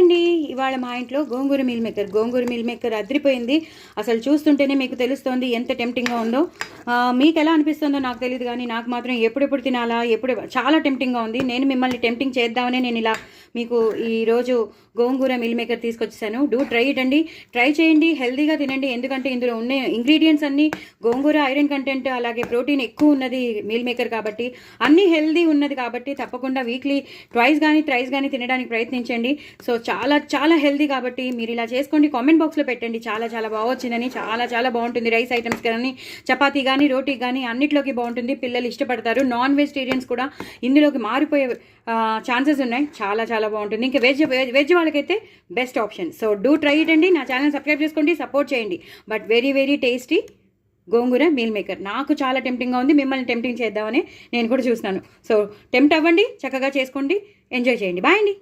అండి. ఇవాళ మా ఇంట్లో గోంగూర మీల్ మేకర్ అదిరిపోయింది. అసలు చూస్తుంటేనే మీకు తెలుస్తోంది ఎంత టెంప్టింగ్గా ఉందో. మీకు ఎలా అనిపిస్తుందో నాకు తెలియదు, కానీ నాకు మాత్రం ఎప్పుడెప్పుడు తినాలా చాలా టెంప్టింగ్గా ఉంది. నేను మిమ్మల్ని టెంప్టింగ్ చేద్దామని నేను ఇలా మీకు ఈరోజు గోంగూర మీల్ మేకర్ తీసుకొచ్చేసాను. ట్రై ఇట్ అండి, ట్రై చేయండి, హెల్తీగా తినండి. ఎందుకంటే ఇందులో ఉన్న ఇంగ్రీడియంట్స్ అన్నీ గోంగూర ఐరన్ కంటెంట్ అలాగే ప్రోటీన్ ఎక్కువ ఉన్నది మీల్ మేకర్ కాబట్టి, అన్నీ హెల్తీ ఉన్నది కాబట్టి తప్పకుండా వీక్లీ ట్వైస్ కానీ థ్రైస్ కానీ తినడానికి ప్రయత్నించండి. సో చాలా చాలా హెల్తీ కాబట్టి మీరు ఇలా చేసుకోండి. కామెంట్ బాక్స్లో పెట్టండి చాలా చాలా బాగా వచ్చిందని. చాలా చాలా బాగుంటుంది. రైస్ ఐటమ్స్ కానీ, చపాతీ కానీ, రోటీ కానీ అన్నిట్లోకి బాగుంటుంది. పిల్లలు ఇష్టపడతారు. నాన్ వెజిటేరియన్స్ కూడా ఇందులోకి మారిపోయే ఛాన్సెస్ ఉన్నాయి. చాలా చాలా బాగుంటుంది. ఇంకా వెజ్ వాళ్ళకైతే best option. So try it అండి. నా ఛానల్ సబ్స్క్రైబ్ చేసుకోండి, సపోర్ట్ చేయండి. But very very tasty gongura meal maker నాకు చాలా టెంప్టింగ్గా ఉంది. మిమ్మల్ని టెంప్టింగ్ చేద్దామని నేను కూడా చూస్తున్నాను. సో టెంప్ట్ అవ్వండి, చక్కగా చేసుకోండి, ఎంజాయ్ చేయండి. బాయ్ అండి.